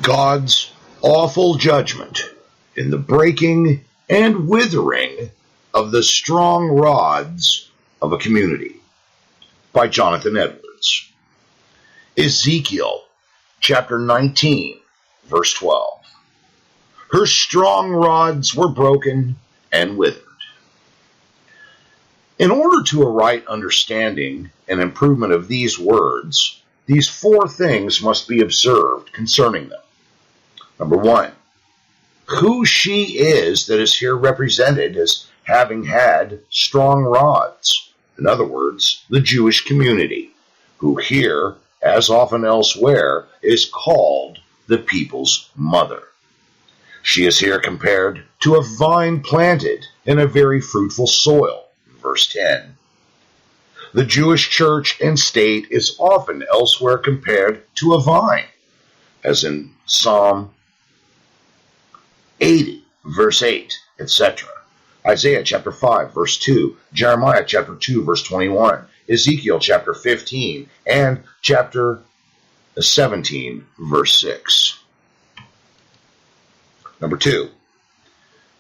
God's awful judgment in the breaking and withering of the strong rods of a community, by Jonathan Edwards. Ezekiel chapter 19, verse 12. Her strong rods were broken and withered. In order to a right understanding and improvement of these words, these four things must be observed concerning them. Number one, who she is that is here represented as having had strong rods. In other words, the Jewish community, who here, as often elsewhere, is called the people's mother. She is here compared to a vine planted in a very fruitful soil, verse 10. The Jewish church and state is often elsewhere compared to a vine, as in Psalm 80, verse 8, etc. Isaiah chapter 5, verse 2, Jeremiah chapter 2, verse 21, Ezekiel chapter 15, and chapter 17, verse 6. Number two,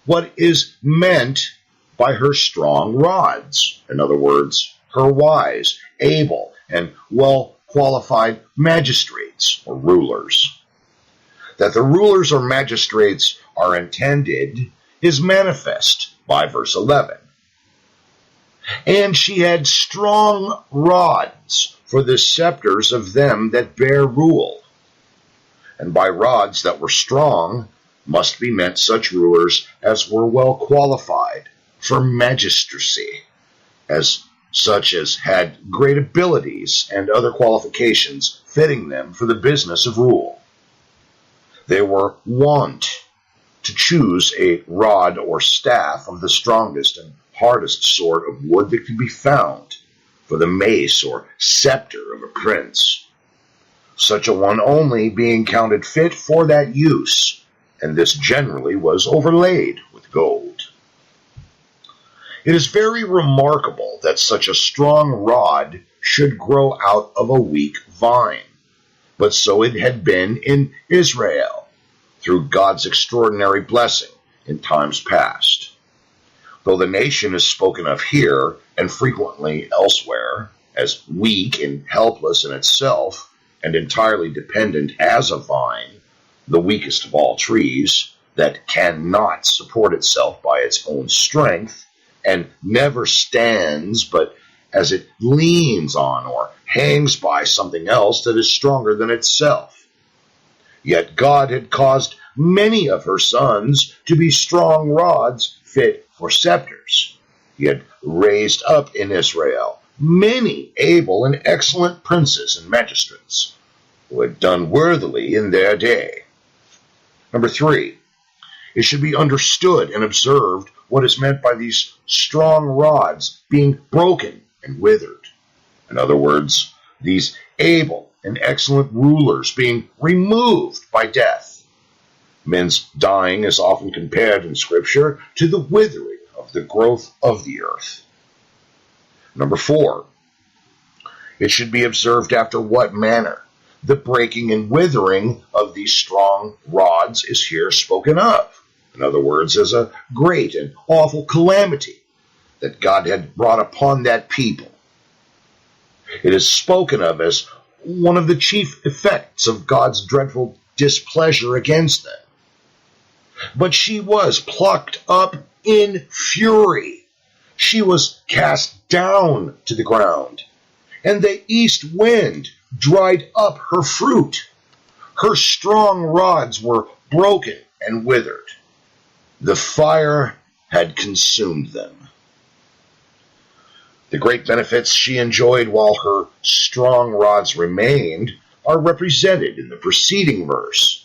what is meant by her strong rods? In other words, her wise, able, and well-qualified magistrates or rulers. That the rulers or magistrates are intended is manifest by verse 11. And she had strong rods for the scepters of them that bear rule. And by rods that were strong must be meant such rulers as were well qualified for magistracy, as such as had great abilities and other qualifications fitting them for the business of rule. They were wont to choose a rod or staff of the strongest and hardest sort of wood that could be found for the mace or scepter of a prince, such a one only being counted fit for that use, and this generally was overlaid with gold. It is very remarkable that such a strong rod should grow out of a weak vine, but so it had been in Israel, through God's extraordinary blessing in times past. Though the nation is spoken of here, and frequently elsewhere, as weak and helpless in itself, and entirely dependent as a vine, the weakest of all trees, that cannot support itself by its own strength, and never stands but as it leans on or hangs by something else that is stronger than itself. Yet God had caused many of her sons to be strong rods fit for scepters. He had raised up in Israel many able and excellent princes and magistrates who had done worthily in their day. Number three, it should be understood and observed what is meant by these strong rods being broken and withered. In other words, these able and excellent rulers being removed by death. Men's dying is often compared in Scripture to the withering of the growth of the earth. Number four, it should be observed after what manner the breaking and withering of these strong rods is here spoken of. In other words, as a great and awful calamity that God had brought upon that people. It is spoken of as one of the chief effects of God's dreadful displeasure against them. But she was plucked up in fury. She was cast down to the ground, and the east wind dried up her fruit. Her strong rods were broken and withered. The fire had consumed them. The great benefits she enjoyed while her strong rods remained are represented in the preceding verse.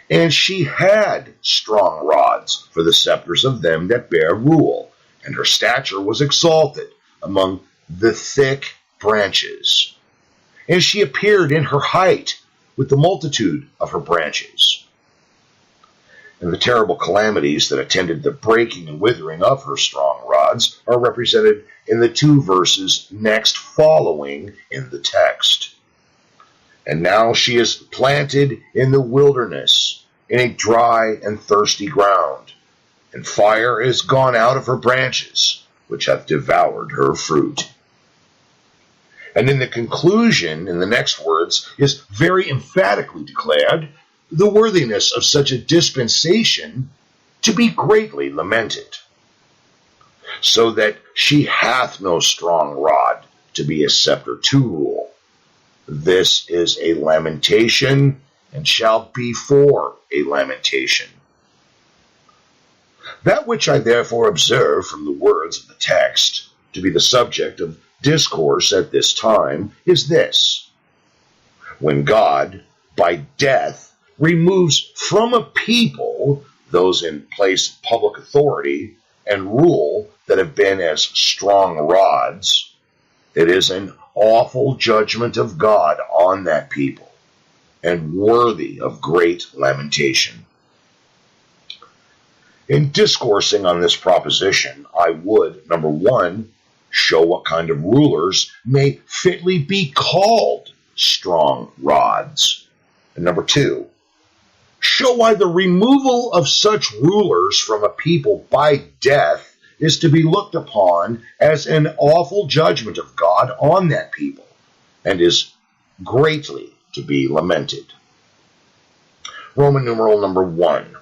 And she had strong rods for the scepters of them that bear rule, and her stature was exalted among the thick branches. And she appeared in her height with the multitude of her branches. And the terrible calamities that attended the breaking and withering of her strong rods are represented in the two verses next following in the text. And now she is planted in the wilderness, in a dry and thirsty ground, and fire is gone out of her branches, which hath devoured her fruit. And in the conclusion, in the next words, is very emphatically declared the worthiness of such a dispensation to be greatly lamented, so that she hath no strong rod to be a scepter to rule. This is a lamentation, and shall be for a lamentation. That which I therefore observe from the words of the text to be the subject of discourse at this time is this: when God, by death, removes from a people those in place of public authority and rule that have been as strong rods, it is an awful judgment of God on that people, and worthy of great lamentation. In discoursing on this proposition, I would, number one, show what kind of rulers may fitly be called strong rods. And number two, show why the removal of such rulers from a people by death is to be looked upon as an awful judgment of God on that people, and is greatly to be lamented. Roman numeral number 1.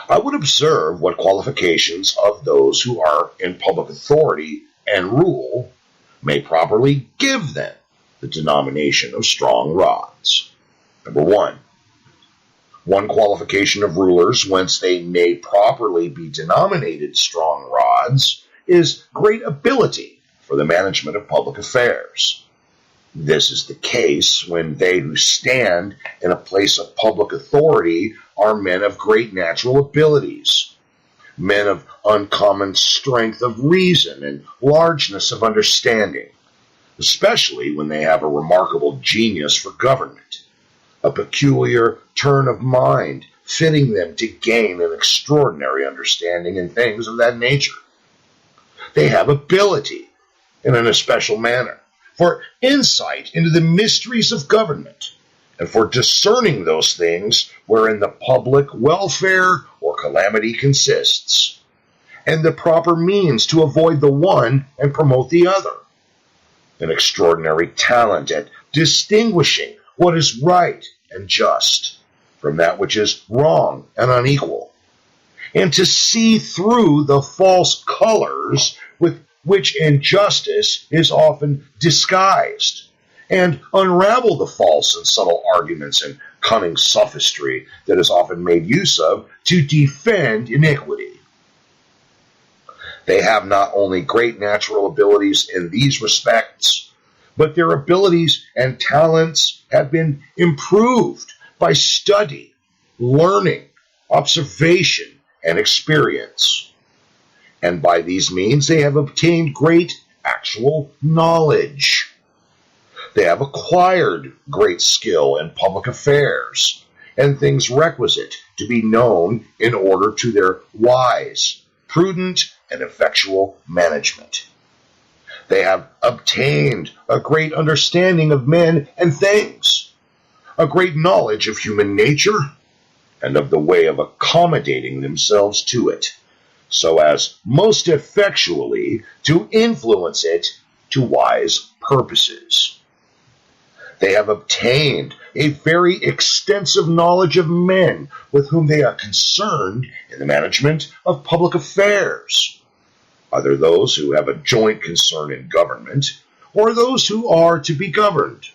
I would observe what qualifications of those who are in public authority and rule may properly give them the denomination of strong rods. Number 1. One qualification of rulers whence they may properly be denominated strong rods is great ability for the management of public affairs. This is the case when they who stand in a place of public authority are men of great natural abilities, men of uncommon strength of reason and largeness of understanding, especially when they have a remarkable genius for government, a peculiar turn of mind fitting them to gain an extraordinary understanding in things of that nature. They have ability, in an especial manner, for insight into the mysteries of government, and for discerning those things wherein the public welfare or calamity consists, and the proper means to avoid the one and promote the other. An extraordinary talent at distinguishing what is right and just from that which is wrong and unequal, and to see through the false colors with which injustice is often disguised, and unravel the false and subtle arguments and cunning sophistry that is often made use of to defend iniquity. They have not only great natural abilities in these respects, but their abilities and talents have been improved by study, learning, observation, and experience. And by these means they have obtained great actual knowledge. They have acquired great skill in public affairs and things requisite to be known in order to their wise, prudent, and effectual management. They have obtained a great understanding of men and things, a great knowledge of human nature, and of the way of accommodating themselves to it, so as most effectually to influence it to wise purposes. They have obtained a very extensive knowledge of men with whom they are concerned in the management of public affairs, either those who have a joint concern in government, or those who are to be governed.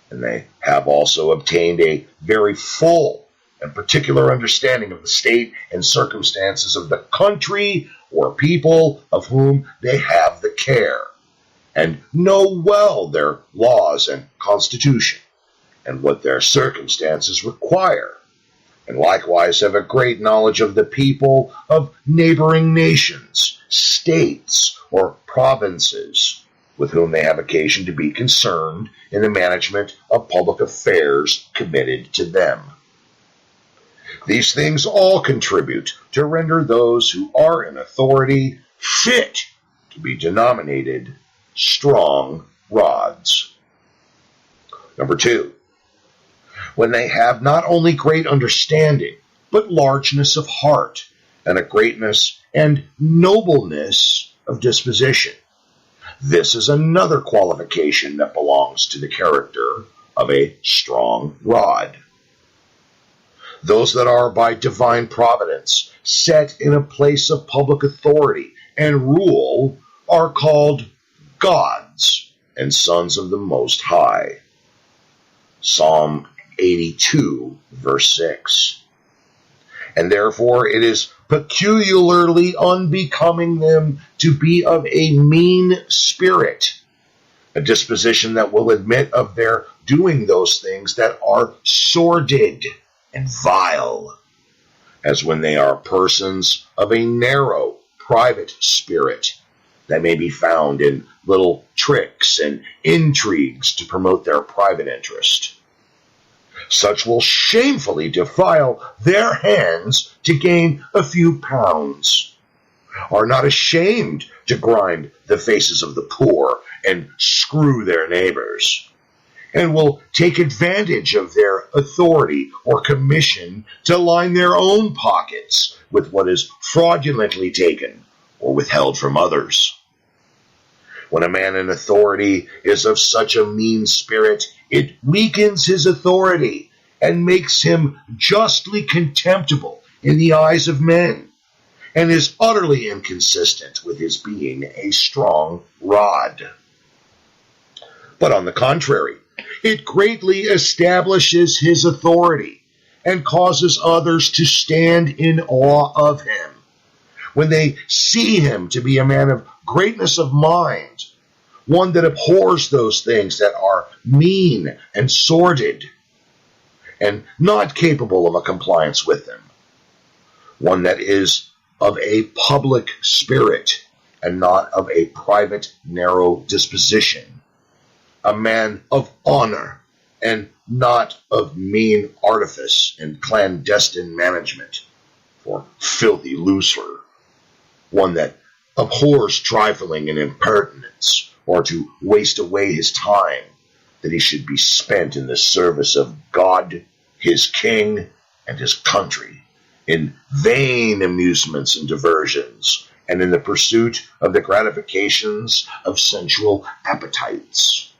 And they have also obtained a very full and particular understanding of the state and circumstances of the country or people of whom they have the care, and know well their laws and constitution, and what their circumstances require, and likewise have a great knowledge of the people of neighboring nations, states, or provinces, with whom they have occasion to be concerned in the management of public affairs committed to them. These things all contribute to render those who are in authority fit to be denominated strong rods. Number 2, when they have not only great understanding, but largeness of heart, and a greatness and nobleness of disposition. This is another qualification that belongs to the character of a strong rod. Those that are by divine providence set in a place of public authority and rule are called gods and sons of the Most High. Psalm 82, verse 6. And therefore it is peculiarly unbecoming them to be of a mean spirit, a disposition that will admit of their doing those things that are sordid and vile, as when they are persons of a narrow, private spirit that may be found in little tricks and intrigues to promote their private interest. Such will shamefully defile their hands to gain a few pounds, are not ashamed to grind the faces of the poor and screw their neighbors, and will take advantage of their authority or commission to line their own pockets with what is fraudulently taken or withheld from others. When a man in authority is of such a mean spirit, it weakens his authority and makes him justly contemptible in the eyes of men, and is utterly inconsistent with his being a strong rod. But on the contrary, it greatly establishes his authority and causes others to stand in awe of him when they see him to be a man of greatness of mind, one that abhors those things that are mean and sordid, and not capable of a compliance with them, one that is of a public spirit and not of a private, narrow disposition, a man of honor and not of mean artifice and clandestine management or filthy lucre, one that abhors trifling and impertinence, or to waste away his time, that he should be spent in the service of God, his king, and his country, in vain amusements and diversions, and in the pursuit of the gratifications of sensual appetites.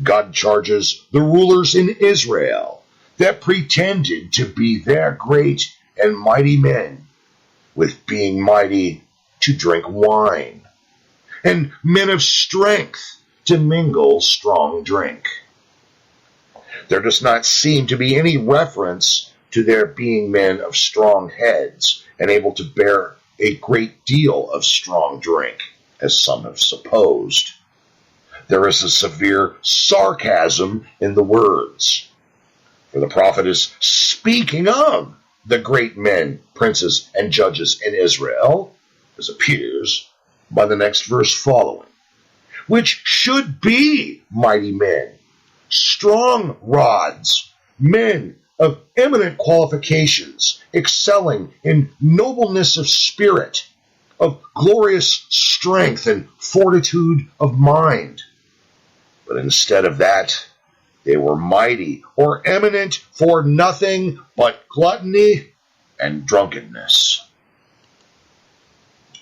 God charges the rulers in Israel that pretended to be their great and mighty men with being mighty to drink wine, and men of strength to mingle strong drink. There does not seem to be any reference to their being men of strong heads and able to bear a great deal of strong drink, as some have supposed. There is a severe sarcasm in the words, for the prophet is speaking of the great men, princes, and judges in Israel, as appears by the next verse following, which should be mighty men, strong rods, men of eminent qualifications, excelling in nobleness of spirit, of glorious strength and fortitude of mind. But instead of that, they were mighty or eminent for nothing but gluttony and drunkenness.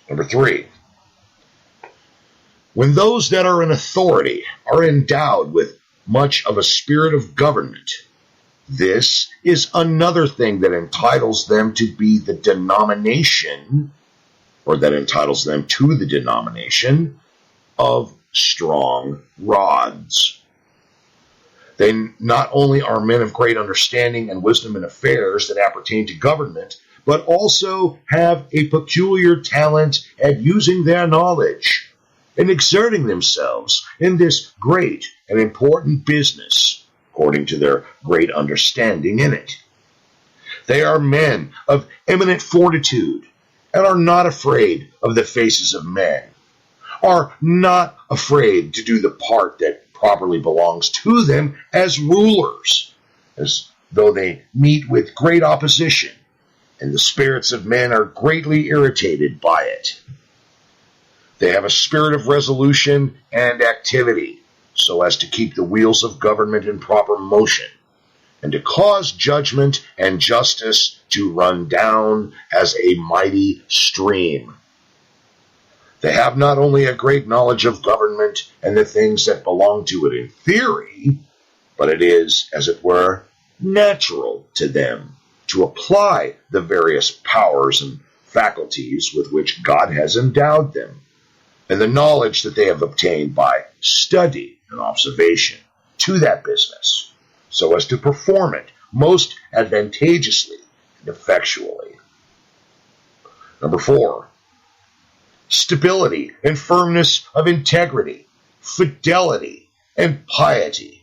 Number 3, when those that are in authority are endowed with much of a spirit of government, this is another thing that entitles them to be the denomination, or that entitles them to the denomination of strong rods. They not only are men of great understanding and wisdom in affairs that appertain to government, but also have a peculiar talent at using their knowledge and exerting themselves in this great and important business, according to their great understanding in it. They are men of eminent fortitude and are not afraid of the faces of men, are not afraid to do the part that properly belongs to them as rulers, as though they meet with great opposition, and the spirits of men are greatly irritated by it. They have a spirit of resolution and activity, so as to keep the wheels of government in proper motion, and to cause judgment and justice to run down as a mighty stream. They have not only a great knowledge of government and the things that belong to it in theory, but it is, as it were, natural to them to apply the various powers and faculties with which God has endowed them, and the knowledge that they have obtained by study and observation to that business, so as to perform it most advantageously and effectually. Number 4, stability and firmness of integrity, fidelity, and piety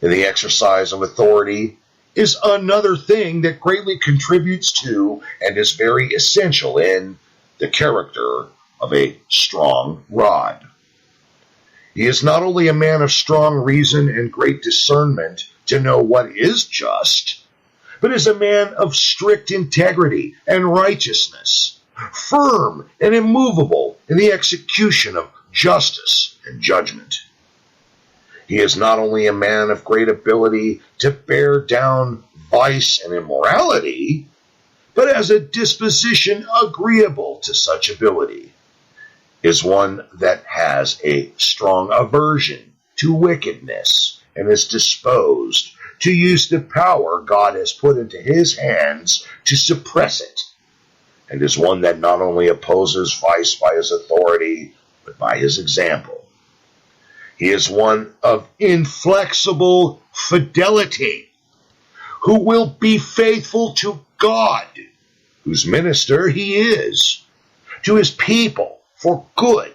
in the exercise of authority is another thing that greatly contributes to and is very essential in the character of a strong rod. He is not only a man of strong reason and great discernment to know what is just, but is a man of strict integrity and righteousness, firm and immovable in the execution of justice and judgment. He is not only a man of great ability to bear down vice and immorality, but has a disposition agreeable to such ability, is one that has a strong aversion to wickedness and is disposed to use the power God has put into his hands to suppress it, and is one that not only opposes vice by his authority, but by his example. He is one of inflexible fidelity, who will be faithful to God, whose minister he is, to his people for good,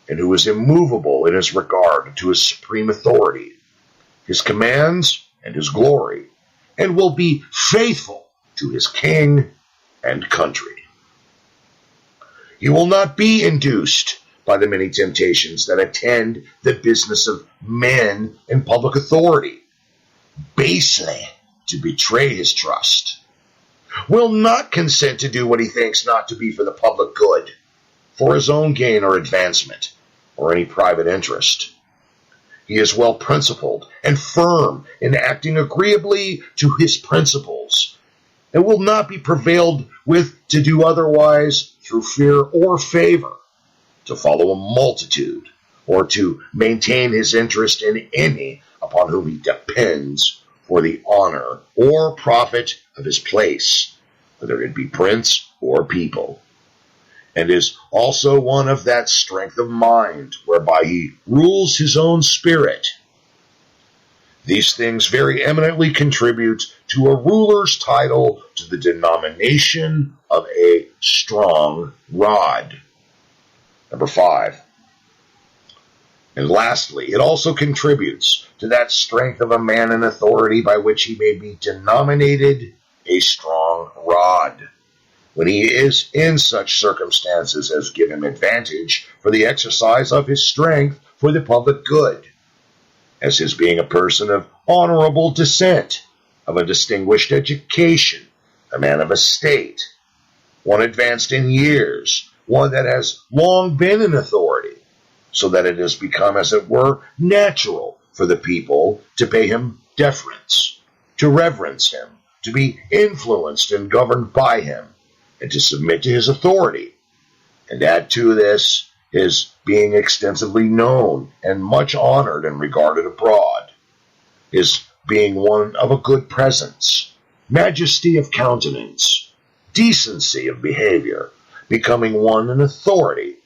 and who is immovable in his regard to his supreme authority, his commands, and his glory, and will be faithful to his king and country. He will not be induced by the many temptations that attend the business of men in public authority, basely to betray his trust, will not consent to do what he thinks not to be for the public good, for his own gain or advancement, or any private interest. He is well principled and firm in acting agreeably to his principles, and will not be prevailed with to do otherwise through fear or favor, to follow a multitude, or to maintain his interest in any upon whom he depends for the honor or profit of his place, whether it be prince or people, and is also one of that strength of mind whereby he rules his own spirit. These things very eminently contribute to a ruler's title to the denomination of a strong rod. Number 5. And lastly, it also contributes to that strength of a man in authority by which he may be denominated a strong rod, when he is in such circumstances as give him advantage for the exercise of his strength for the public good, as his being a person of honorable descent, of a distinguished education, a man of estate, one advanced in years, one that has long been in authority, so that it has become, as it were, natural for the people to pay him deference, to reverence him, to be influenced and governed by him, and to submit to his authority. And add to this his being extensively known and much honored and regarded abroad, his being one of a good presence, majesty of countenance, decency of behavior, becoming one in authority,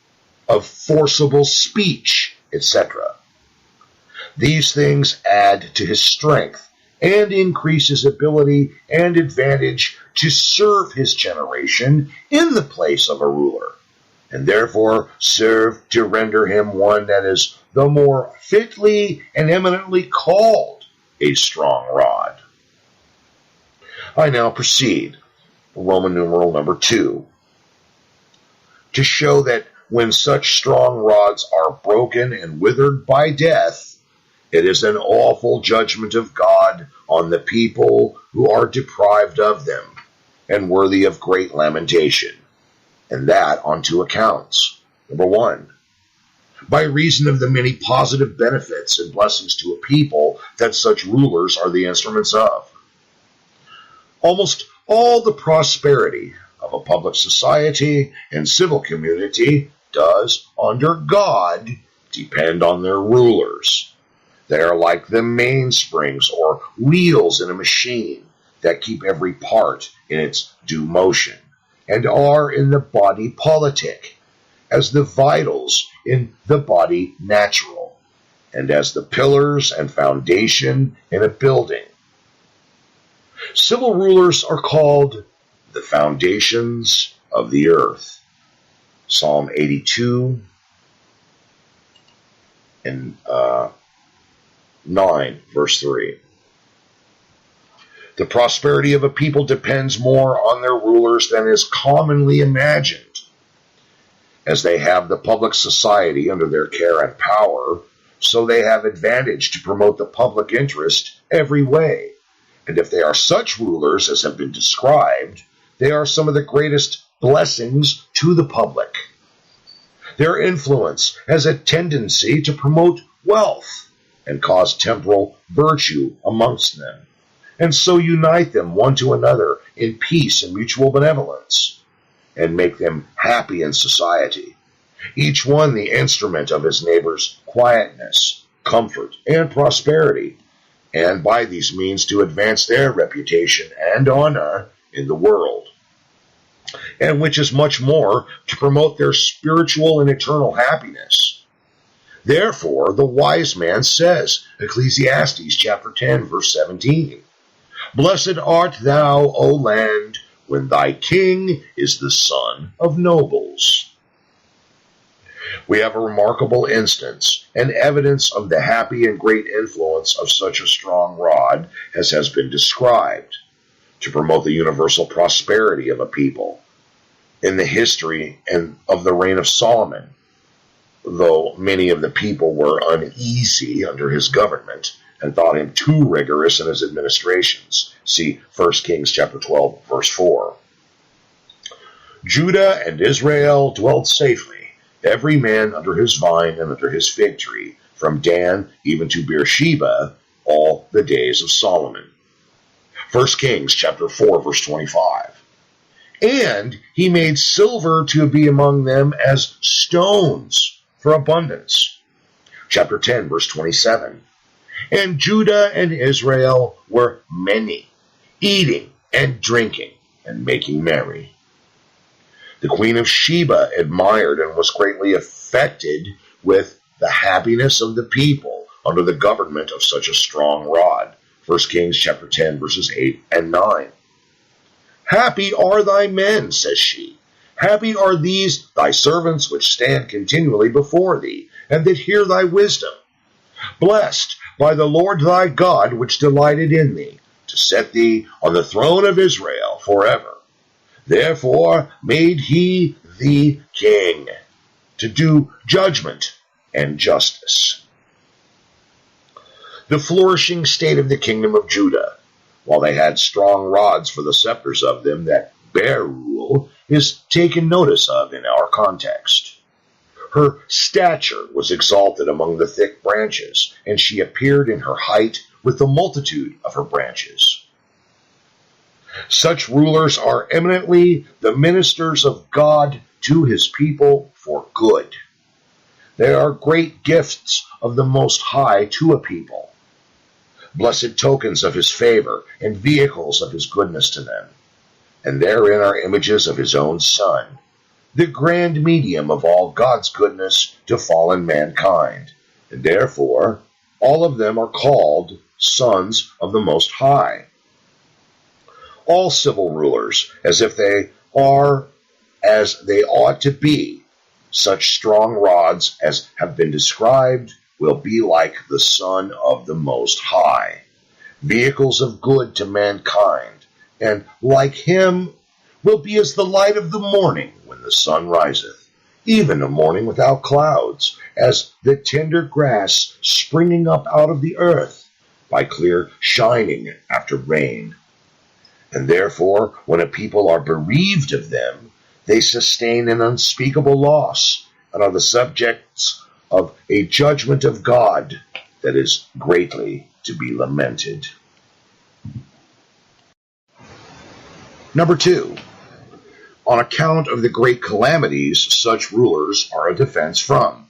of forcible speech, etc. These things add to his strength and increase his ability and advantage to serve his generation in the place of a ruler, and therefore serve to render him one that is the more fitly and eminently called a strong rod. I now proceed, Roman numeral number 2, to show that when such strong rods are broken and withered by death, it is an awful judgment of God on the people who are deprived of them, and worthy of great lamentation, and that on 2 accounts. Number 1, by reason of the many positive benefits and blessings to a people that such rulers are the instruments of. Almost all the prosperity of a public society and civil community does, under God, depend on their rulers. They are like the mainsprings or wheels in a machine that keep every part in its due motion, and are in the body politic, as the vitals in the body natural, and as the pillars and foundation in a building. Civil rulers are called the foundations of the earth. Psalm 82 and 9, verse 3. The prosperity of a people depends more on their rulers than is commonly imagined. As they have the public society under their care and power, so they have advantage to promote the public interest every way. And if they are such rulers as have been described, they are some of the greatest blessings to the public. Their influence has a tendency to promote wealth and cause temporal virtue amongst them, and so unite them one to another in peace and mutual benevolence, and make them happy in society, each one the instrument of his neighbor's quietness, comfort, and prosperity, and by these means to advance their reputation and honor in the world, and which is much more to promote their spiritual and eternal happiness. Therefore, the wise man says, Ecclesiastes chapter 10, verse 17, Blessed art thou, O land, when thy king is the son of nobles. We have a remarkable instance and evidence of the happy and great influence of such a strong rod as has been described to promote the universal prosperity of a people in the history and of the reign of Solomon. Though many of the people were uneasy under his government and thought him too rigorous in his administrations. See 1 Kings chapter 12, verse 4. Judah and Israel dwelled safely, every man under his vine and under his fig tree, from Dan even to Beersheba, all the days of Solomon. 1 Kings chapter 4, verse 25. And he made silver to be among them as stones for abundance. Chapter 10, verse 27. And Judah and Israel were many, eating and drinking and making merry. The queen of Sheba admired and was greatly affected with the happiness of the people under the government of such a strong rod. 1 Kings chapter 10, verses 8 and 9. Happy are thy men, says she. Happy are these thy servants which stand continually before thee, and that hear thy wisdom. Blessed by the Lord thy God, which delighted in thee, to set thee on the throne of Israel forever. Therefore made he thee king, to do judgment and justice. The flourishing state of the kingdom of Judah, while they had strong rods for the scepters of them that bear rule, is taken notice of in our context. Her stature was exalted among the thick branches, and she appeared in her height with the multitude of her branches. Such rulers are eminently the ministers of God to his people for good. They are great gifts of the Most High to a people, blessed tokens of his favor and vehicles of his goodness to them. And therein are images of his own Son, the grand medium of all God's goodness to fallen mankind, and therefore all of them are called sons of the Most High. All civil rulers, as if they are as they ought to be, such strong rods as have been described, will be like the Son of the Most High, vehicles of good to mankind, and like him will be as the light of the morning when the sun riseth, even a morning without clouds, as the tender grass springing up out of the earth by clear shining after rain. And therefore, when a people are bereaved of them, they sustain an unspeakable loss, and are the subjects of a judgment of God that is greatly to be lamented. Number 2, on account of the great calamities such rulers are a defense from.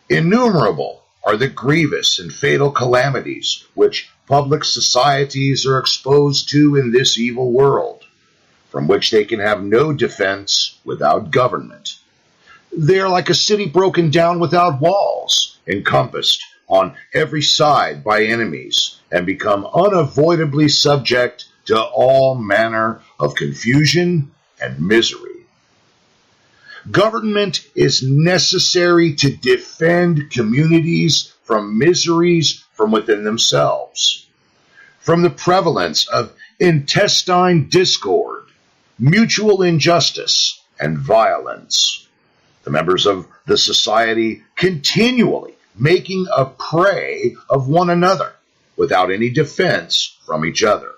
Innumerable are the grievous and fatal calamities which public societies are exposed to in this evil world, from which they can have no defense without government. They are like a city broken down without walls, encompassed on every side by enemies, and become unavoidably subject to all manner of confusion and misery. Government is necessary to defend communities from miseries from within themselves, from the prevalence of intestine discord, mutual injustice, and violence. The members of the society continually making a prey of one another without any defense from each other.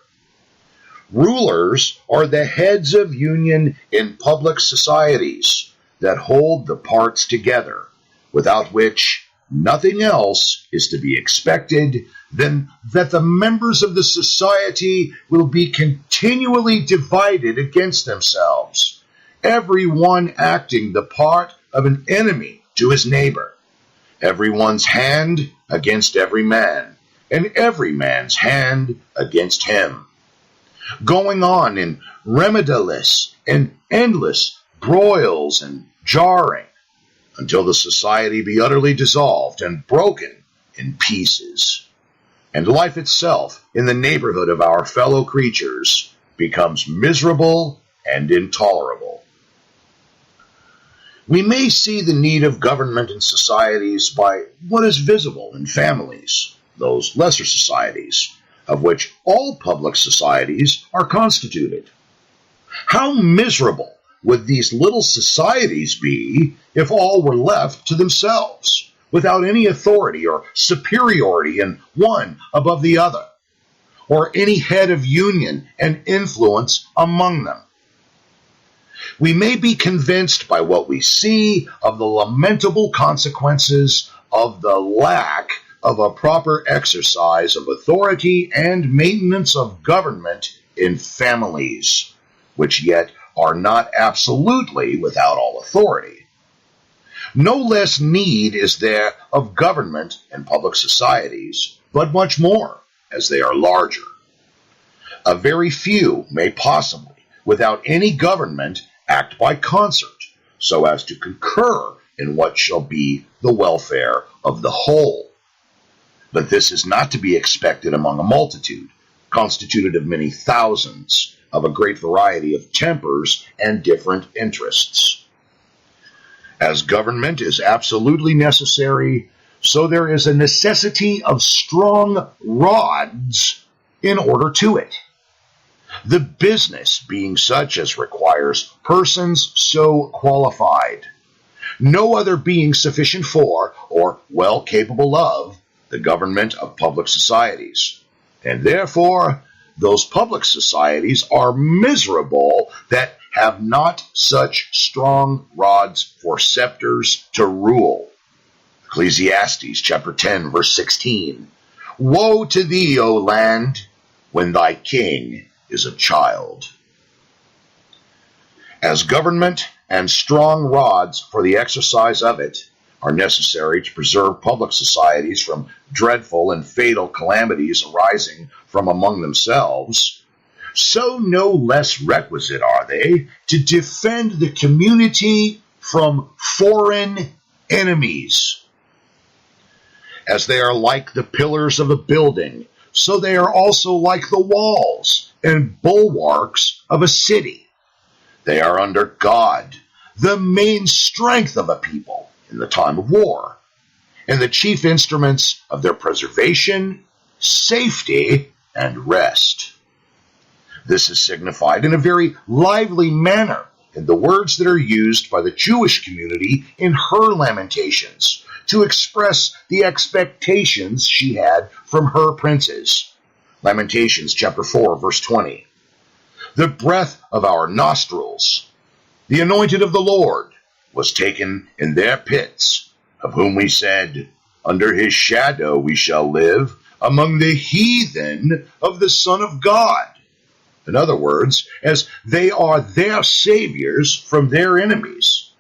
Rulers are the heads of union in public societies that hold the parts together, without which nothing else is to be expected than that the members of the society will be continually divided against themselves, every one acting the part of an enemy to his neighbor, everyone's hand against every man, and every man's hand against him, going on in remediless and endless broils and jarring, until the society be utterly dissolved and broken in pieces, and life itself in the neighborhood of our fellow creatures becomes miserable and intolerable. We may see the need of government in societies by what is visible in families, those lesser societies, of which all public societies are constituted. How miserable would these little societies be if all were left to themselves, without any authority or superiority in one above the other, or any head of union and influence among them? We may be convinced by what we see of the lamentable consequences of the lack of a proper exercise of authority and maintenance of government in families, which yet are not absolutely without all authority. No less need is there of government in public societies, but much more, as they are larger. A very few may possibly, without any government, act by concert, so as to concur in what shall be the welfare of the whole. But this is not to be expected among a multitude, constituted of many thousands, of a great variety of tempers and different interests. As government is absolutely necessary, so there is a necessity of strong rods in order to it. The business being such as requires persons so qualified, no other being sufficient for, or well capable of, the government of public societies, and therefore those public societies are miserable that have not such strong rods for scepters to rule. Ecclesiastes chapter 10, verse 16. Woe to thee, O land, when thy king is a child. As government and strong rods for the exercise of it are necessary to preserve public societies from dreadful and fatal calamities arising from among themselves, so no less requisite are they to defend the community from foreign enemies. As they are like the pillars of a building, so they are also like the walls and bulwarks of a city. They are under God, the main strength of a people in the time of war, and the chief instruments of their preservation, safety, and rest. This is signified in a very lively manner in the words that are used by the Jewish community in her lamentations to express the expectations she had from her princes. Lamentations chapter 4, verse 20. The breath of our nostrils, the anointed of the Lord, was taken in their pits, of whom we said, under his shadow we shall live, among the heathen of the Son of God. In other words, as they are their saviors from their enemies,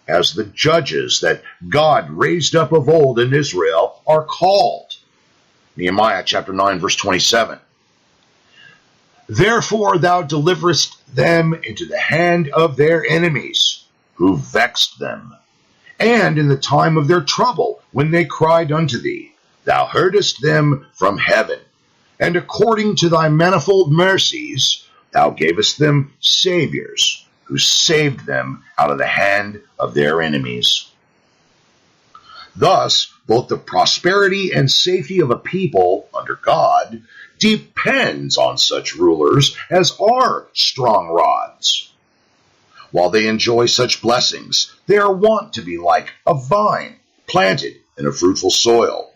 as the judges that God raised up of old in Israel are called. Nehemiah chapter 9, verse 27. Therefore thou deliverest them into the hand of their enemies, who vexed them. And in the time of their trouble, when they cried unto thee, thou heardest them from heaven. And according to thy manifold mercies, thou gavest them saviors, who saved them out of the hand of their enemies. Thus, both the prosperity and safety of a people under God depends on such rulers as are strong rods. While they enjoy such blessings, they are wont to be like a vine planted in a fruitful soil,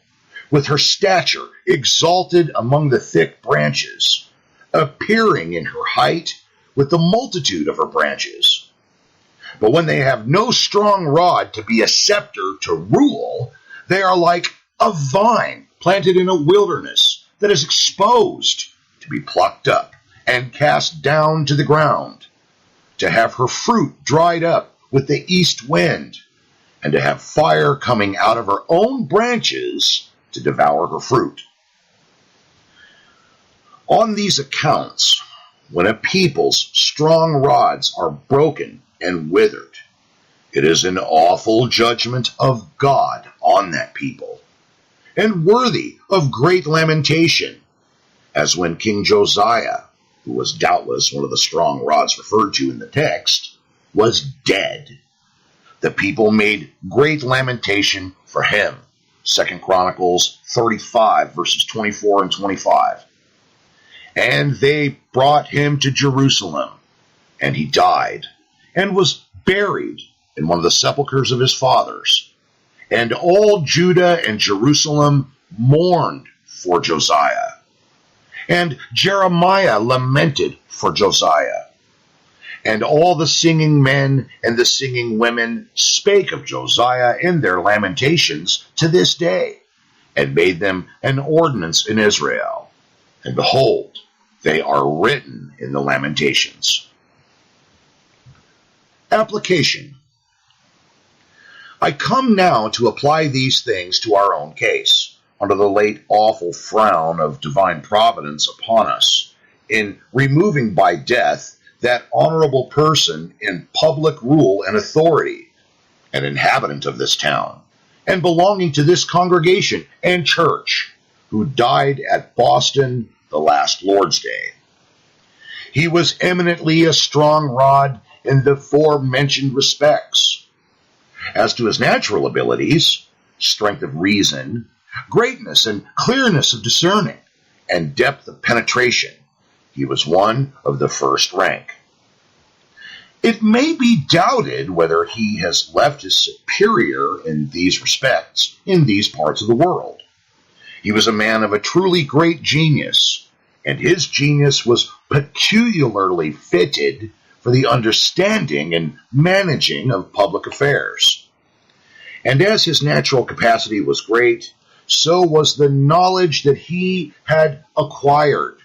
with her stature exalted among the thick branches, appearing in her height with the multitude of her branches. But when they have no strong rod to be a scepter to rule, they are like a vine planted in a wilderness that is exposed to be plucked up and cast down to the ground, to have her fruit dried up with the east wind, and to have fire coming out of her own branches to devour her fruit. On these accounts, when a people's strong rods are broken and withered, it is an awful judgment of God on that people, and worthy of great lamentation, as when King Josiah, who was doubtless one of the strong rods referred to in the text, was dead. The people made great lamentation for him. 2 Chronicles 35, verses 24 and 25. And they brought him to Jerusalem, and he died, and was buried in one of the sepulchres of his fathers. And all Judah and Jerusalem mourned for Josiah. And Jeremiah lamented for Josiah. And all the singing men and the singing women spake of Josiah in their lamentations to this day, and made them an ordinance in Israel. And behold, they are written in the lamentations. Application. I come now to apply these things to our own case, under the late awful frown of divine providence upon us, in removing by death that honorable person in public rule and authority, an inhabitant of this town, and belonging to this congregation and church, who died at Boston the last Lord's Day. He was eminently a strong rod in the forementioned respects. As to his natural abilities, strength of reason, greatness and clearness of discerning, and depth of penetration, he was one of the first rank. It may be doubted whether he has left his superior in these respects in these parts of the world. He was a man of a truly great genius, and his genius was peculiarly fitted for the understanding and managing of public affairs. And as his natural capacity was great, so was the knowledge that he had acquired,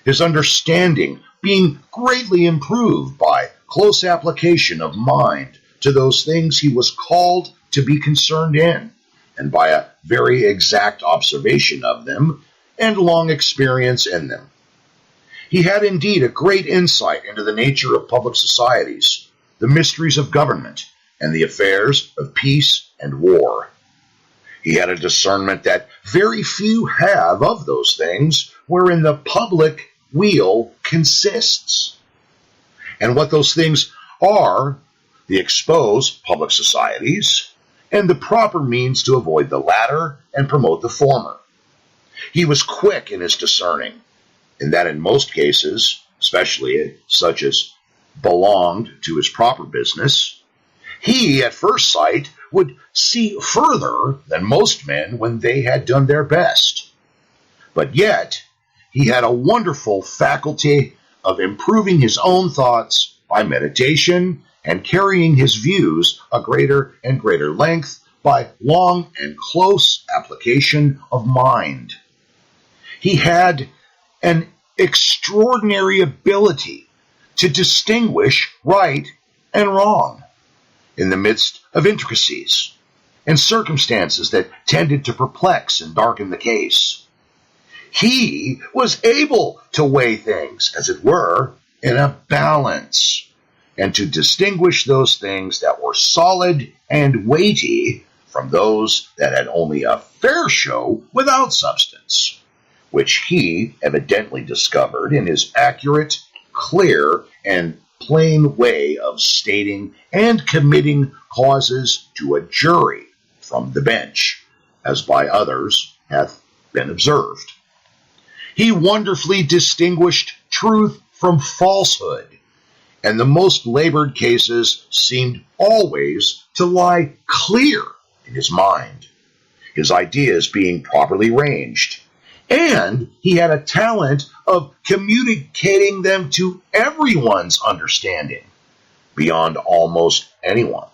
his understanding being greatly improved by close application of mind to those things he was called to be concerned in, and by a very exact observation of them and long experience in them. He had indeed a great insight into the nature of public societies, the mysteries of government, and the affairs of peace and war. He had a discernment that very few have of those things wherein the public weal consists. And what those things are, the exposed public societies, and the proper means to avoid the latter and promote the former. He was quick in his discerning, in that in most cases, especially such as belonged to his proper business, he at first sight would see further than most men when they had done their best. But yet, he had a wonderful faculty of improving his own thoughts by meditation and carrying his views a greater and greater length by long and close application of mind. He had an extraordinary ability to distinguish right and wrong in the midst of intricacies and circumstances that tended to perplex and darken the case. He was able to weigh things, as it were, in a balance, and to distinguish those things that were solid and weighty from those that had only a fair show without substance, which he evidently discovered in his accurate, clear, and plain way of stating and committing causes to a jury from the bench, as by others hath been observed. He wonderfully distinguished truth from falsehood, and the most labored cases seemed always to lie clear in his mind, his ideas being properly ranged, and he had a talent of communicating them to everyone's understanding, beyond almost anyone.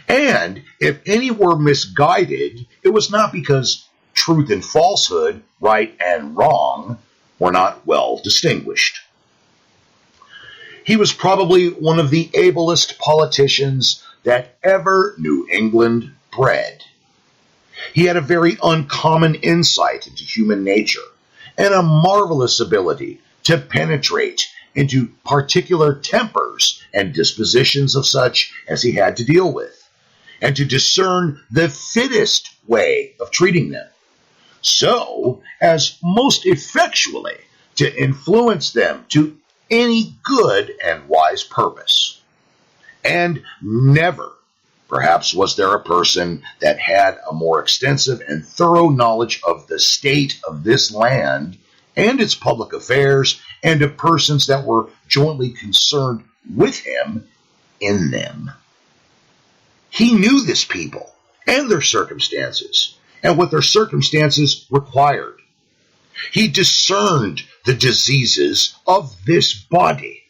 And if any were misguided, it was not because truth and falsehood, right and wrong, were not well distinguished. He was probably one of the ablest politicians that ever New England bred. He had a very uncommon insight into human nature and a marvelous ability to penetrate into particular tempers and dispositions of such as he had to deal with, and to discern the fittest way of treating them, so as most effectually to influence them to any good and wise purpose. And never, perhaps, was there a person that had a more extensive and thorough knowledge of the state of this land and its public affairs, and of persons that were jointly concerned with him in them. He knew this people and their circumstances, and what their circumstances required. He discerned the diseases of this body,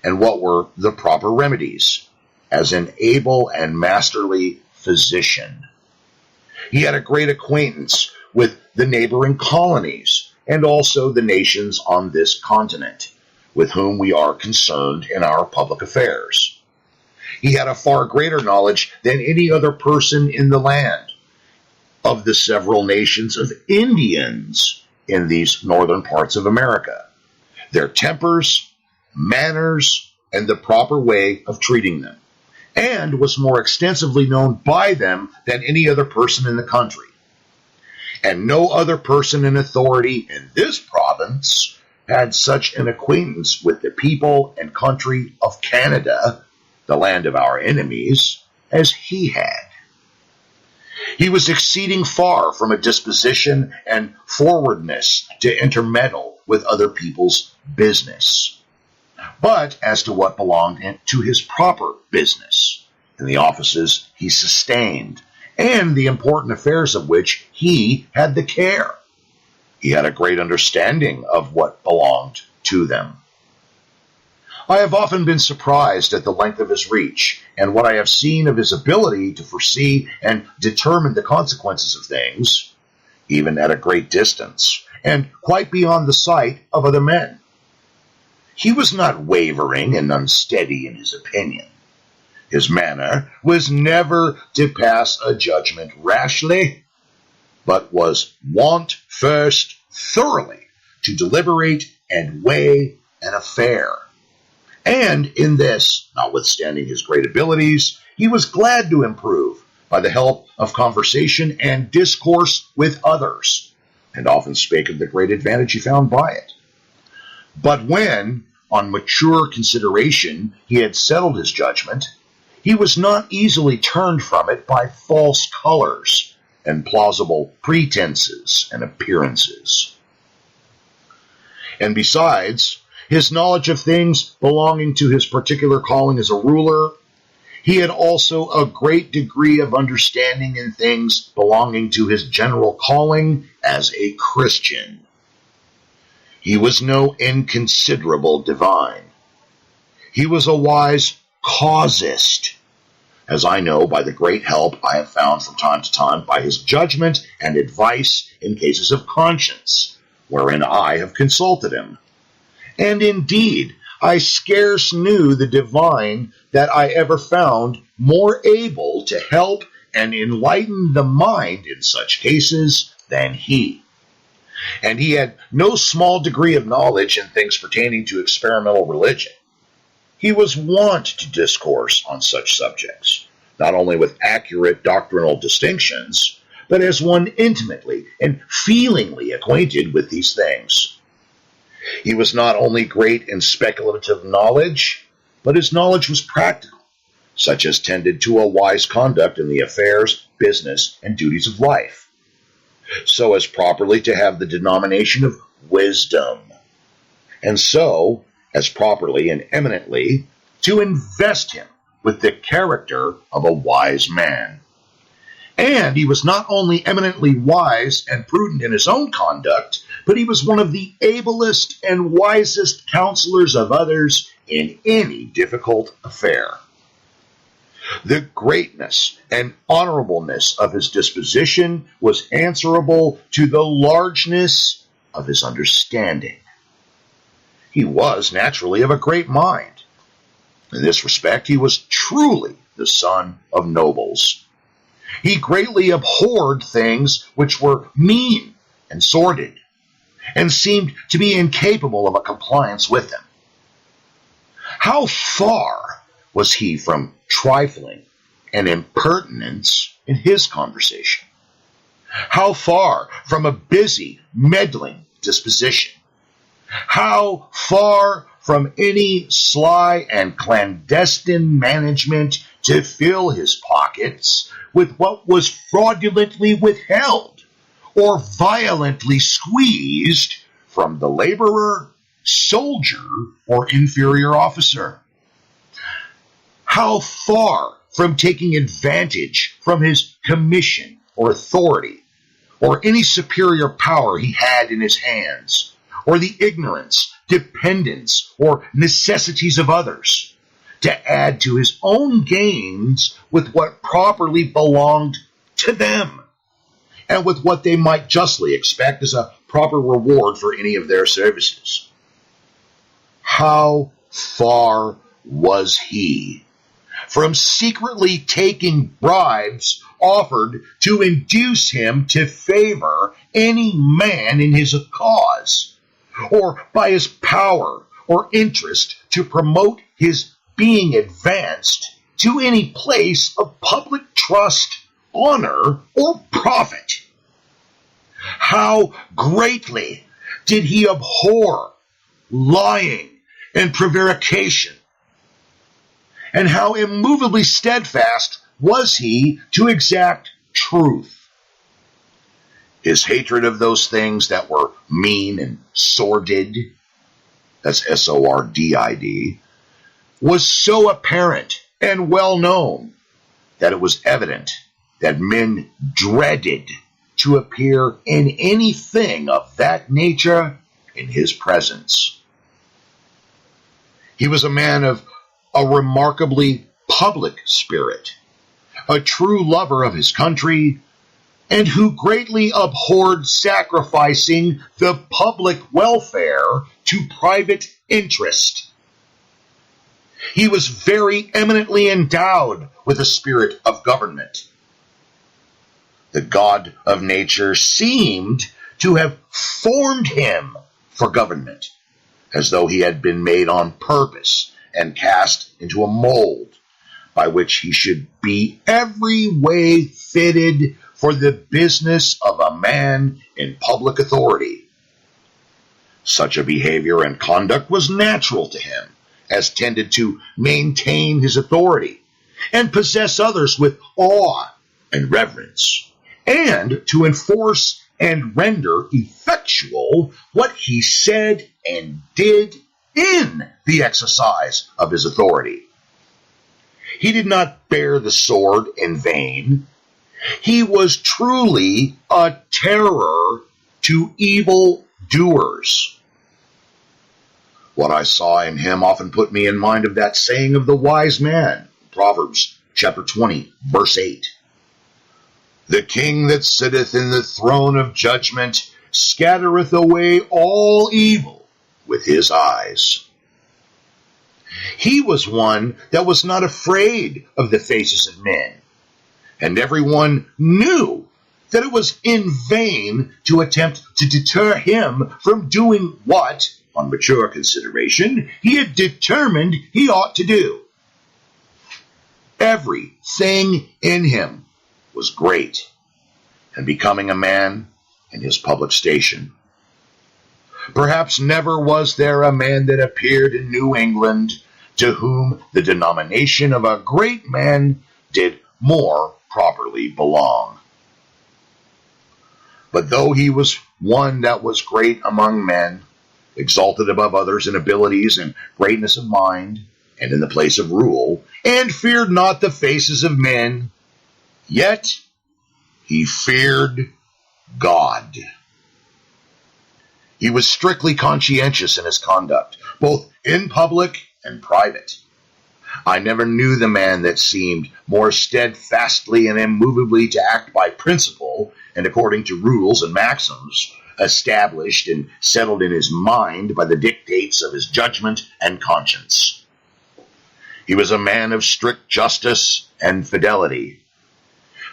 and what were the proper remedies, as an able and masterly physician. He had a great acquaintance with the neighboring colonies, and also the nations on this continent, with whom we are concerned in our public affairs. He had a far greater knowledge than any other person in the land of the several nations of Indians in these northern parts of America, their tempers, manners, and the proper way of treating them, and was more extensively known by them than any other person in the country. And no other person in authority in this province had such an acquaintance with the people and country of Canada, the land of our enemies, as he had. He was exceeding far from a disposition and forwardness to intermeddle with other people's business. But as to what belonged to his proper business, in the offices he sustained, and the important affairs of which he had the care, he had a great understanding of what belonged to them. I have often been surprised at the length of his reach, and what I have seen of his ability to foresee and determine the consequences of things, even at a great distance, and quite beyond the sight of other men. He was not wavering and unsteady in his opinion. His manner was never to pass a judgment rashly, but was wont first thoroughly to deliberate and weigh an affair. And in this, notwithstanding his great abilities, he was glad to improve by the help of conversation and discourse with others, and often spake of the great advantage he found by it. But when, on mature consideration, he had settled his judgment, he was not easily turned from it by false colors and plausible pretenses and appearances. And besides, his knowledge of things belonging to his particular calling as a ruler, he had also a great degree of understanding in things belonging to his general calling as a Christian. He was no inconsiderable divine. He was a wise causist, as I know by the great help I have found from time to time by his judgment and advice in cases of conscience, wherein I have consulted him. And indeed, I scarce knew the divine that I ever found more able to help and enlighten the mind in such cases than he. And he had no small degree of knowledge in things pertaining to experimental religion. He was wont to discourse on such subjects, not only with accurate doctrinal distinctions, but as one intimately and feelingly acquainted with these things. He was not only great in speculative knowledge, but his knowledge was practical, such as tended to a wise conduct in the affairs, business, and duties of life, so as properly to have the denomination of wisdom, and so as properly and eminently to invest him with the character of a wise man. And he was not only eminently wise and prudent in his own conduct, but he was one of the ablest and wisest counselors of others in any difficult affair. The greatness and honorableness of his disposition was answerable to the largeness of his understanding. He was naturally of a great mind. In this respect, he was truly the son of nobles. He greatly abhorred things which were mean and sordid, and seemed to be incapable of a compliance with them. How far was he from trifling and impertinence in his conversation? How far from a busy, meddling disposition? How far from any sly and clandestine management to fill his pockets with what was fraudulently withheld or violently squeezed from the laborer, soldier, or inferior officer? How far from taking advantage from his commission or authority, or any superior power he had in his hands, or the ignorance, dependence, or necessities of others, to add to his own gains with what properly belonged to them, and with what they might justly expect as a proper reward for any of their services? How far was he from secretly taking bribes offered to induce him to favor any man in his cause, or by his power or interest to promote his being advanced to any place of public trust, honor, or profit? How greatly did he abhor lying and prevarication? And how immovably steadfast was he to exact truth? His hatred of those things that were mean and sordid, that's S-O-R-D-I-D, was so apparent and well known that it was evident that men dreaded to appear in anything of that nature in his presence. He was a man of a remarkably public spirit, a true lover of his country, and who greatly abhorred sacrificing the public welfare to private interest. He was very eminently endowed with a spirit of government. The God of nature seemed to have formed him for government, as though he had been made on purpose and cast into a mold by which he should be every way fitted for the business of a man in public authority. Such a behavior and conduct was natural to him, as tended to maintain his authority and possess others with awe and reverence, and to enforce and render effectual what he said and did in the exercise of his authority. He did not bear the sword in vain. He was truly a terror to evil doers. What I saw in him often put me in mind of that saying of the wise man, Proverbs chapter 20, verse 8. The king that sitteth in the throne of judgment scattereth away all evil with his eyes. He was one that was not afraid of the faces of men, and everyone knew that it was in vain to attempt to deter him from doing what, on mature consideration, he had determined he ought to do. Everything in him was great and becoming a man in his public station. Perhaps never was there a man that appeared in New England to whom the denomination of a great man did more properly belong. But though he was one that was great among men, exalted above others in abilities and greatness of mind, and in the place of rule, and feared not the faces of men, yet he feared God. He was strictly conscientious in his conduct, both in public and private. I never knew the man that seemed more steadfastly and immovably to act by principle and according to rules and maxims, established and settled in his mind by the dictates of his judgment and conscience. He was a man of strict justice and fidelity.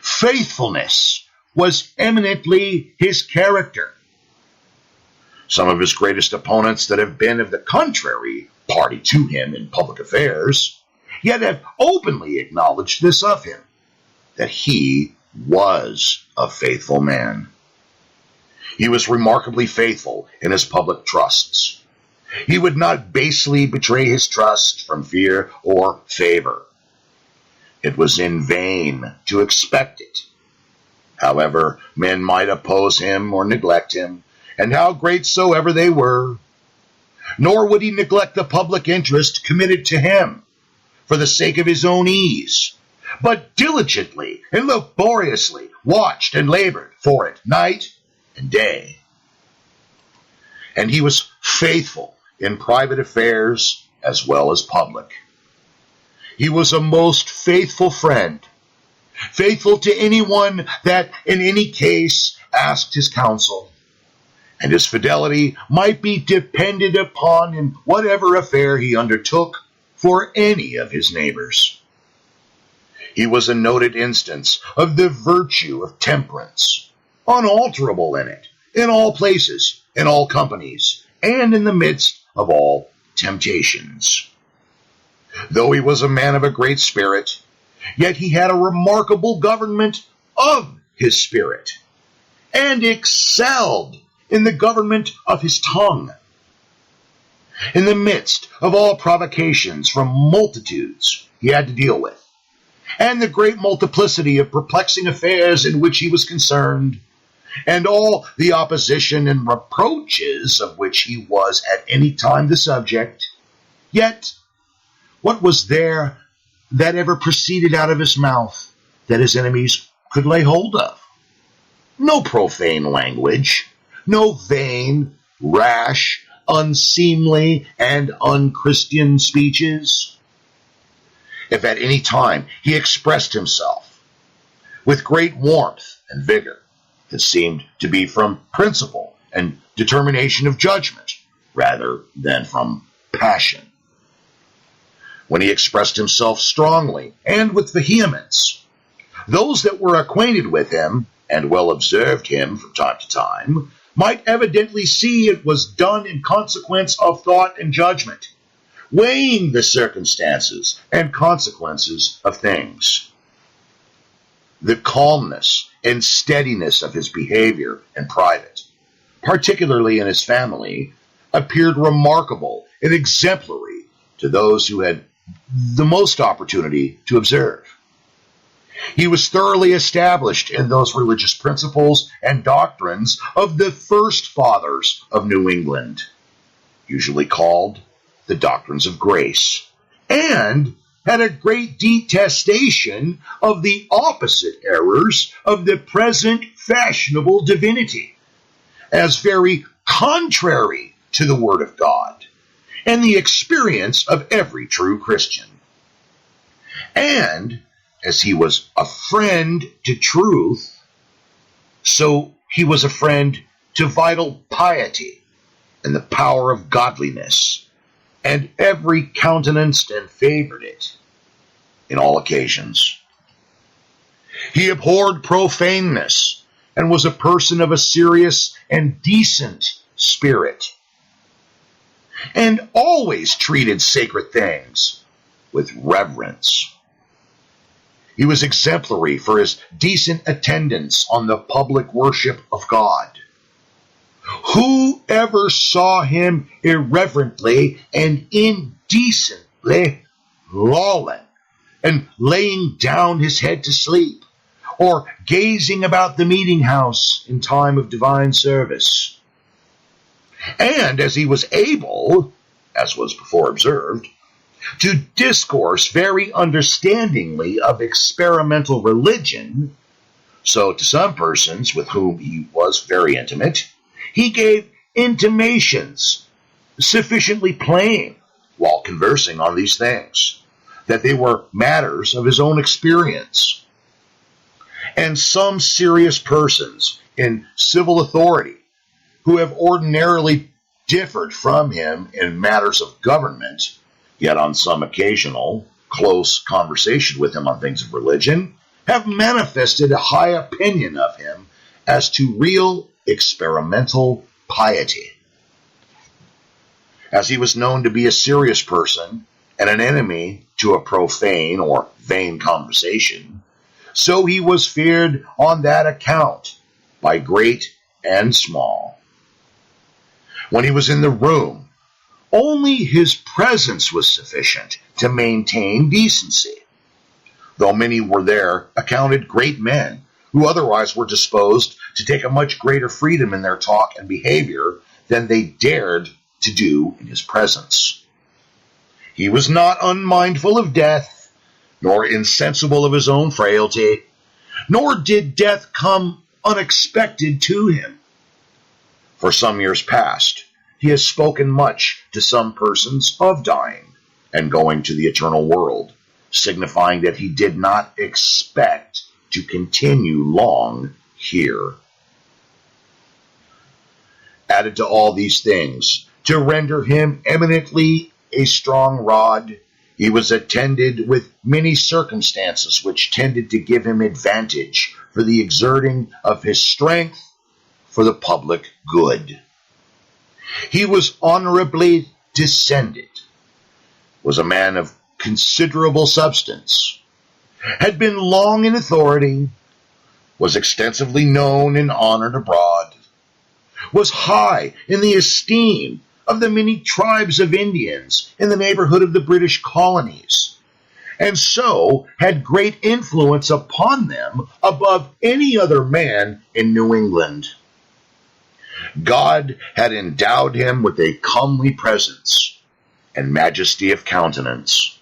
Faithfulness was eminently his character. Some of his greatest opponents that have been of the contrary party to him in public affairs, yet have openly acknowledged this of him, that he was a faithful man. He was remarkably faithful in his public trusts. He would not basely betray his trust from fear or favor. It was in vain to expect it. However, men might oppose him or neglect him, and how great soever they were, nor would he neglect the public interest committed to him for the sake of his own ease, but diligently and laboriously watched and labored for it night and day. And he was faithful in private affairs as well as public. He was a most faithful friend, faithful to anyone that in any case asked his counsel, and his fidelity might be depended upon in whatever affair he undertook for any of his neighbors. He was a noted instance of the virtue of temperance, unalterable in it, in all places, in all companies, and in the midst of all temptations. Though he was a man of a great spirit, yet he had a remarkable government of his spirit, and excelled in the government of his tongue. In the midst of all provocations from multitudes he had to deal with, and the great multiplicity of perplexing affairs in which he was concerned, and all the opposition and reproaches of which he was at any time the subject, yet what was there that ever proceeded out of his mouth that his enemies could lay hold of? No profane language, no vain, rash, unseemly, and unchristian speeches. If at any time he expressed himself with great warmth and vigor, it seemed to be from principle and determination of judgment rather than from passion. When he expressed himself strongly and with vehemence, those that were acquainted with him and well observed him from time to time might evidently see it was done in consequence of thought and judgment, weighing the circumstances and consequences of things. The calmness and steadiness of his behavior in private, particularly in his family, appeared remarkable and exemplary to those who had the most opportunity to observe. He was thoroughly established in those religious principles and doctrines of the first fathers of New England, usually called the doctrines of grace, and had a great detestation of the opposite errors of the present fashionable divinity, as very contrary to the Word of God and the experience of every true Christian. And as he was a friend to truth, so he was a friend to vital piety and the power of godliness, and every countenanced and favored it in all occasions. He abhorred profaneness and was a person of a serious and decent spirit, and always treated sacred things with reverence. He was exemplary for his decent attendance on the public worship of God. Who ever saw him irreverently and indecently lolling and laying down his head to sleep, or gazing about the meeting house in time of divine service? And as he was able, as was before observed, to discourse very understandingly of experimental religion, so to some persons with whom he was very intimate, he gave intimations sufficiently plain while conversing on these things, that they were matters of his own experience. And some serious persons in civil authority, who have ordinarily differed from him in matters of government, yet on some occasional close conversation with him on things of religion, have manifested a high opinion of him as to real experimental piety. As he was known to be a serious person and an enemy to a profane or vain conversation, so he was feared on that account by great and small. When he was in the room, only his presence was sufficient to maintain decency, though many were there accounted great men, who otherwise were disposed to take a much greater freedom in their talk and behavior than they dared to do in his presence. He was not unmindful of death, nor insensible of his own frailty, nor did death come unexpected to him. For some years past, he has spoken much to some persons of dying and going to the eternal world, signifying that he did not expect to continue long here. Added to all these things, to render him eminently a strong rod, he was attended with many circumstances which tended to give him advantage for the exerting of his strength for the public good. He was honorably descended, was a man of considerable substance, had been long in authority, was extensively known and honored abroad, was high in the esteem of the many tribes of Indians in the neighborhood of the British colonies, and so had great influence upon them above any other man in New England. God had endowed him with a comely presence and majesty of countenance,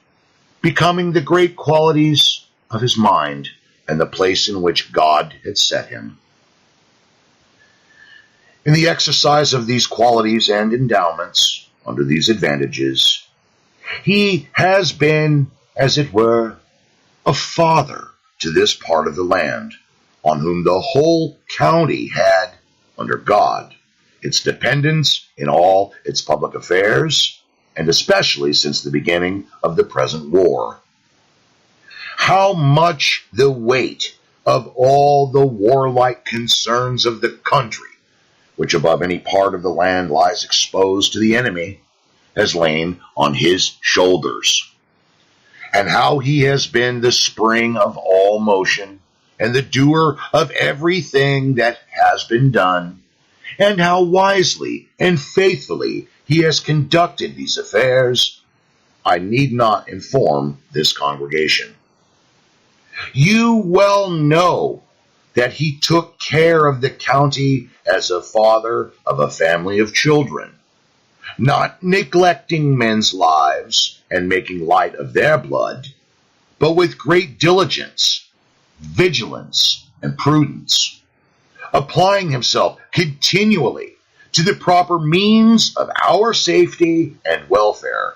becoming the great qualities of his mind and the place in which God had set him. In the exercise of these qualities and endowments, under these advantages, he has been, as it were, a father to this part of the land, on whom the whole county had, under God, its dependence in all its public affairs, and especially since the beginning of the present war. How much the weight of all the warlike concerns of the country, which above any part of the land lies exposed to the enemy, has lain on his shoulders, and how he has been the spring of all motion, and the doer of everything that has been done, and how wisely and faithfully he has conducted these affairs, I need not inform this congregation. You well know that he took care of the county as a father of a family of children, not neglecting men's lives and making light of their blood, but with great diligence, vigilance, and prudence, applying himself continually to the proper means of our safety and welfare.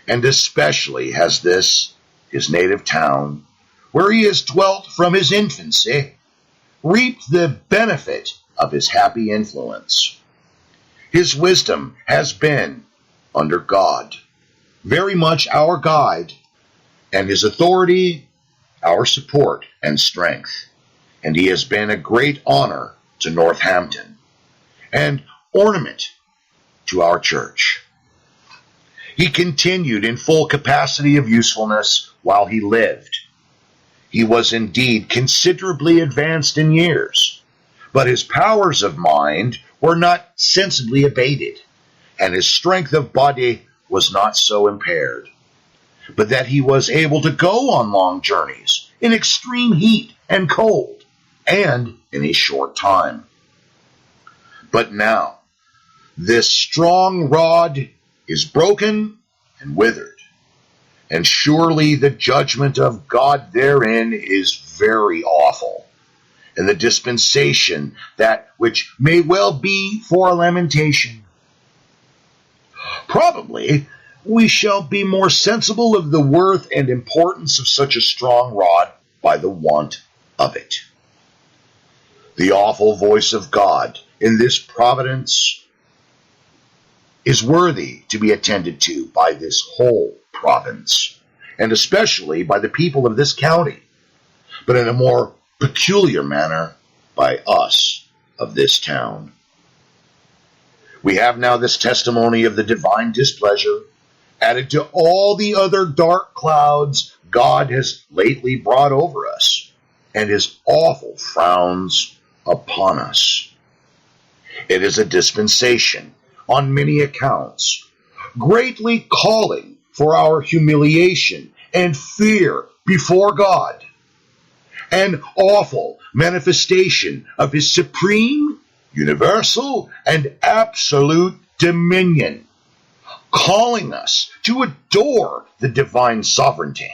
And especially has this his native town, where he has dwelt from his infancy, reaped the benefit of his happy influence. His wisdom has been, under God, very much our guide, and his authority our support and strength. And he has been a great honor to Northampton, and ornament to our church. He continued in full capacity of usefulness while he lived. He was indeed considerably advanced in years, but his powers of mind were not sensibly abated, and his strength of body was not so impaired, but that he was able to go on long journeys in extreme heat and cold, and in a short time. But now, this strong rod is broken and withered, and surely the judgment of God therein is very awful, and the dispensation that which may well be for a lamentation. Probably we shall be more sensible of the worth and importance of such a strong rod by the want of it. The awful voice of God in this providence is worthy to be attended to by this whole province, and especially by the people of this county, but in a more peculiar manner by us of this town. We have now this testimony of the divine displeasure, added to all the other dark clouds God has lately brought over us, and his awful frowns upon us. It is a dispensation, on many accounts, greatly calling for our humiliation and fear before God, an awful manifestation of his supreme, universal, and absolute dominion, calling us to adore the divine sovereignty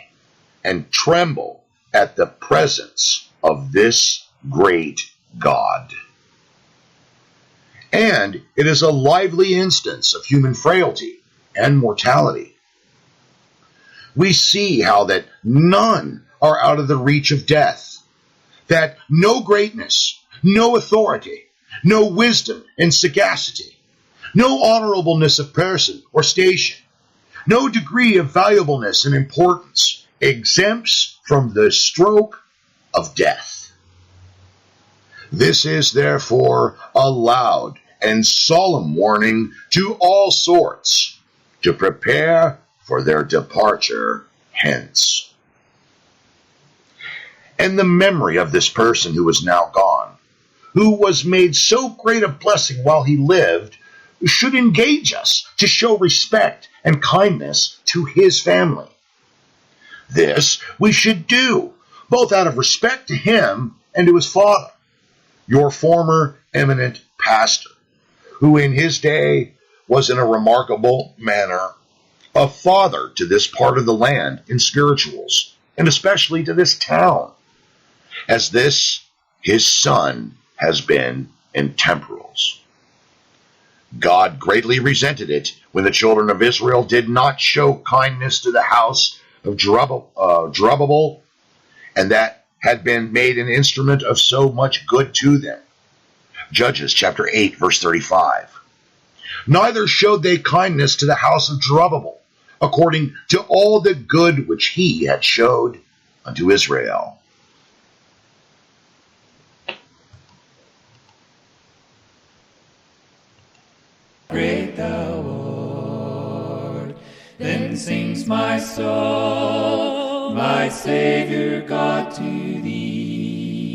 and tremble at the presence of this great God. And it is a lively instance of human frailty and mortality. We see how that none are out of the reach of death, that no greatness, no authority, no wisdom and sagacity, no honorableness of person or station, no degree of valuableness and importance exempts from the stroke of death. This is therefore a loud and solemn warning to all sorts to prepare for their departure hence. And the memory of this person who is now gone, who was made so great a blessing while he lived, should engage us to show respect and kindness to his family. This we should do, both out of respect to him and to his father, your former eminent pastor, who in his day was in a remarkable manner a father to this part of the land in spirituals, and especially to this town, as this his son has been in temporals. God greatly resented it when the children of Israel did not show kindness to the house of Zerubbabel, and that had been made an instrument of so much good to them. Judges chapter 8, verse 35. Neither showed they kindness to the house of Zerubbabel, according to all the good which he had showed unto Israel. Great thou art, then sings my soul, my Savior God to